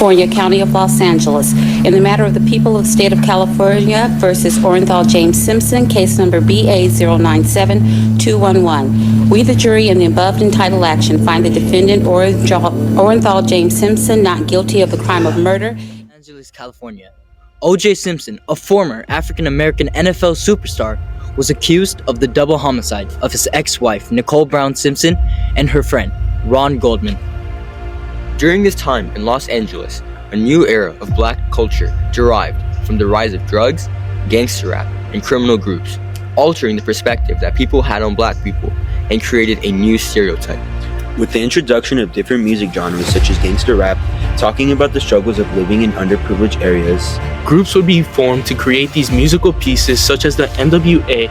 California, County of Los Angeles, in the matter of the people of the state of California versus Orenthal James Simpson, case number BA097211. We, the jury, in the above entitled action, find the defendant Orenthal James Simpson not guilty of the crime of murder. Los Angeles, California. O.J. Simpson, a former African-American NFL superstar, was accused of the double homicide of his ex-wife, Nicole Brown Simpson, and her friend, Ron Goldman. During this time in Los Angeles, a new era of black culture derived from the rise of drugs, gangster rap, and criminal groups, altering the perspective that people had on black people and created a new stereotype. With the introduction of different music genres such as gangster rap, talking about the struggles of living in underprivileged areas, groups would be formed to create these musical pieces such as the NWA.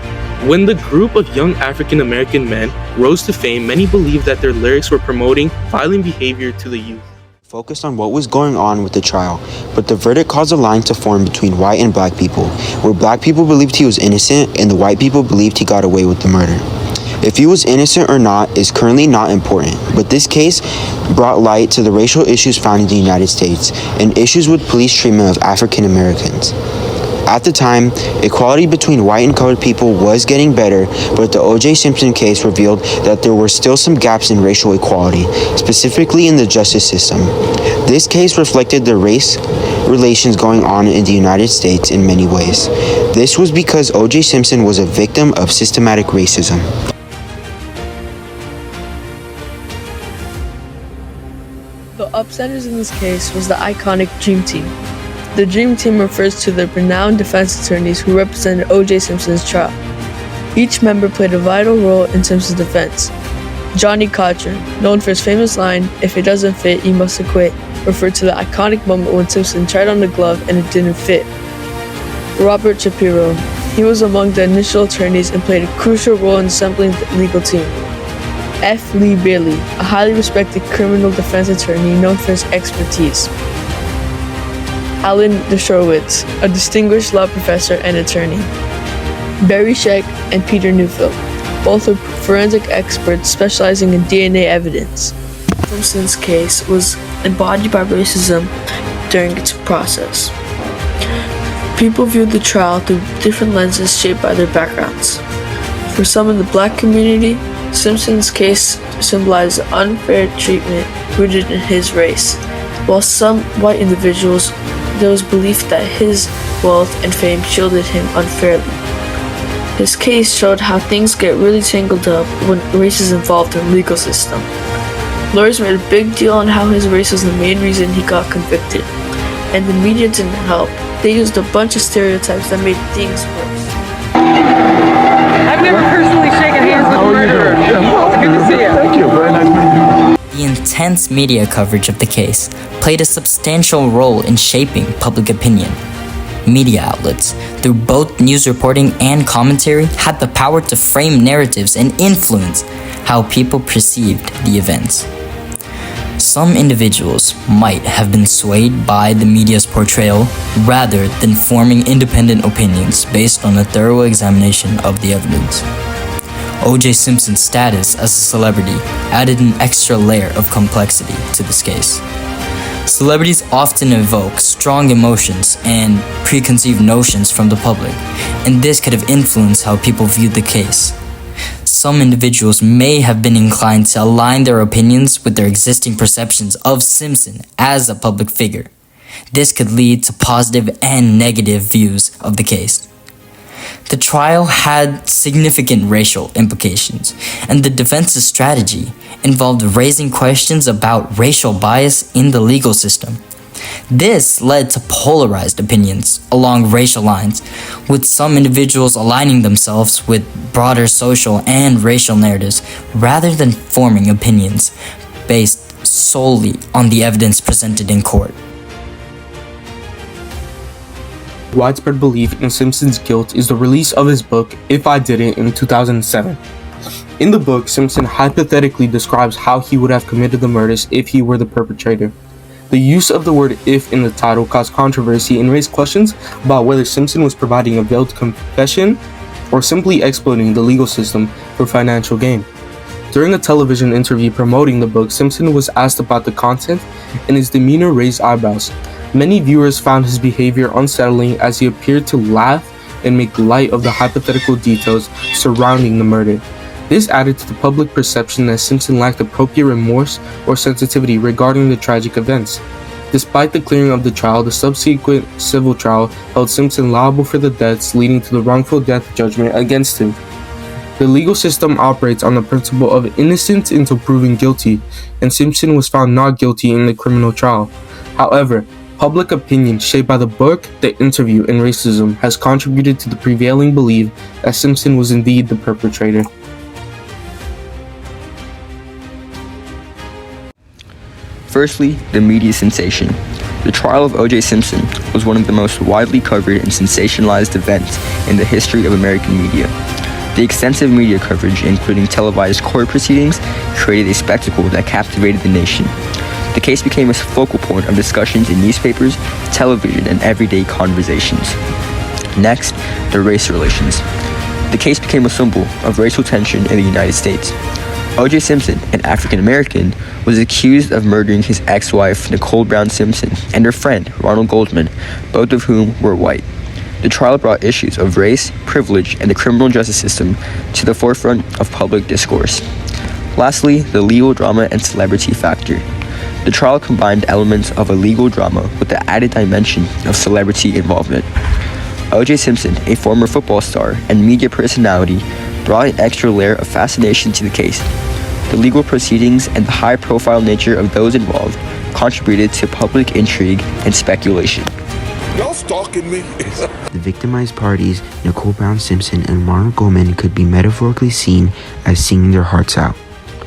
When the group of young African American men rose to fame, many believed that their lyrics were promoting violent behavior to the youth. Focused on what was going on with the trial, but the verdict caused a line to form between white and black people, where black people believed he was innocent and the white people believed he got away with the murder. If he was innocent or not is currently not important, but this case brought light to the racial issues found in the United States and issues with police treatment of African Americans. At the time, equality between white and colored people was getting better, but the O.J. Simpson case revealed that there were still some gaps in racial equality, specifically in the justice system. This case reflected the race relations going on in the United States in many ways. This was because O.J. Simpson was a victim of systematic racism. The upsetters in this case was the iconic Dream Team. The Dream Team refers to the renowned defense attorneys who represented O.J. Simpson's trial. Each member played a vital role in Simpson's defense. Johnny Cochran, known for his famous line, "If it doesn't fit, you must acquit," referred to the iconic moment when Simpson tried on the glove and it didn't fit. Robert Shapiro, he was among the initial attorneys and played a crucial role in assembling the legal team. F. Lee Bailey, a highly respected criminal defense attorney known for his expertise. Alan Dershowitz, a distinguished law professor and attorney. Barry Scheck and Peter Neufeld, both are forensic experts specializing in DNA evidence. Simpson's case was embodied by racism during its process. People viewed the trial through different lenses shaped by their backgrounds. For some in the black community, Simpson's case symbolized unfair treatment rooted in his race, while some white individuals, there was belief that his wealth and fame shielded him unfairly. His case showed how things get really tangled up when race is involved in the legal system. Lawyers made a big deal on how his race was the main reason he got convicted, and the media didn't help. They used a bunch of stereotypes that made things worse. I've never personally shaken hands with a murderer. It's good to see you. Thank you. Very nice meeting you. The intense media coverage of the case played a substantial role in shaping public opinion. Media outlets, through both news reporting and commentary, had the power to frame narratives and influence how people perceived the events. Some individuals might have been swayed by the media's portrayal rather than forming independent opinions based on a thorough examination of the evidence. O.J. Simpson's status as a celebrity added an extra layer of complexity to this case. Celebrities often evoke strong emotions and preconceived notions from the public, and this could have influenced how people viewed the case. Some individuals may have been inclined to align their opinions with their existing perceptions of Simpson as a public figure. This could lead to positive and negative views of the case. The trial had significant racial implications, and the defense's strategy involved raising questions about racial bias in the legal system. This led to polarized opinions along racial lines, with some individuals aligning themselves with broader social and racial narratives rather than forming opinions based solely on the evidence presented in court. Widespread belief in Simpson's guilt is the release of his book, If I Did It, in 2007. In the book, Simpson hypothetically describes how he would have committed the murders if he were the perpetrator. The use of the word "if" in the title caused controversy and raised questions about whether Simpson was providing a veiled confession or simply exploiting the legal system for financial gain. During a television interview promoting the book, Simpson was asked about the content, and his demeanor raised eyebrows. Many viewers found his behavior unsettling as he appeared to laugh and make light of the hypothetical details surrounding the murder. This added to the public perception that Simpson lacked appropriate remorse or sensitivity regarding the tragic events. Despite the clearing of the trial, the subsequent civil trial held Simpson liable for the deaths, leading to the wrongful death judgment against him. The legal system operates on the principle of innocence until proven guilty, and Simpson was found not guilty in the criminal trial. However, public opinion shaped by the book, the interview, and racism has contributed to the prevailing belief that Simpson was indeed the perpetrator. Firstly, the media sensation. The trial of O.J. Simpson was one of the most widely covered and sensationalized events in the history of American media. The extensive media coverage, including televised court proceedings, created a spectacle that captivated the nation. The case became a focal point of discussions in newspapers, television, and everyday conversations. Next, the race relations. The case became a symbol of racial tension in the United States. O.J. Simpson, an African American, was accused of murdering his ex-wife, Nicole Brown Simpson, and her friend, Ronald Goldman, both of whom were white. The trial brought issues of race, privilege, and the criminal justice system to the forefront of public discourse. Lastly, the legal drama and celebrity factor. The trial combined elements of a legal drama with the added dimension of celebrity involvement. O.J. Simpson, a former football star and media personality, brought an extra layer of fascination to the case. The legal proceedings and the high-profile nature of those involved contributed to public intrigue and speculation. Y'all stalking me? The victimized parties, Nicole Brown Simpson and Ronald Goldman, could be metaphorically seen as singing their hearts out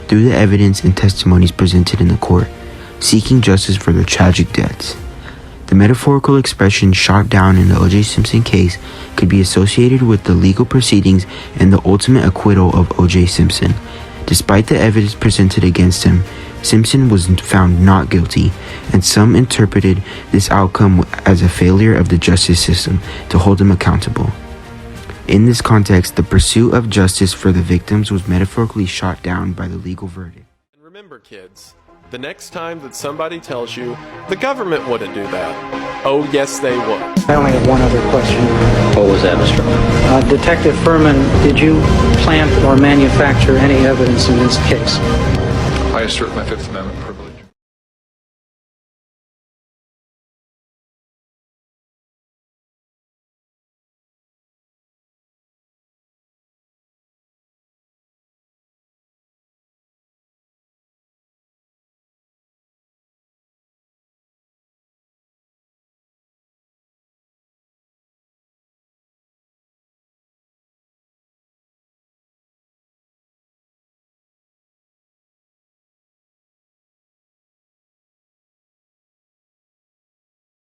through the evidence and testimonies presented in the court, seeking justice for their tragic deaths. The metaphorical expression shot down in the O.J. Simpson case could be associated with the legal proceedings and the ultimate acquittal of O.J. Simpson. Despite the evidence presented against him, Simpson was found not guilty, and some interpreted this outcome as a failure of the justice system to hold him accountable. In this context, the pursuit of justice for the victims was metaphorically shot down by the legal verdict. Remember, kids, the next time that somebody tells you the government wouldn't do that, oh yes they would. I only have one other question. What was that, Mr. Furman? Detective Furman, did you plant or manufacture any evidence in this case? I assert my Fifth Amendment privilege.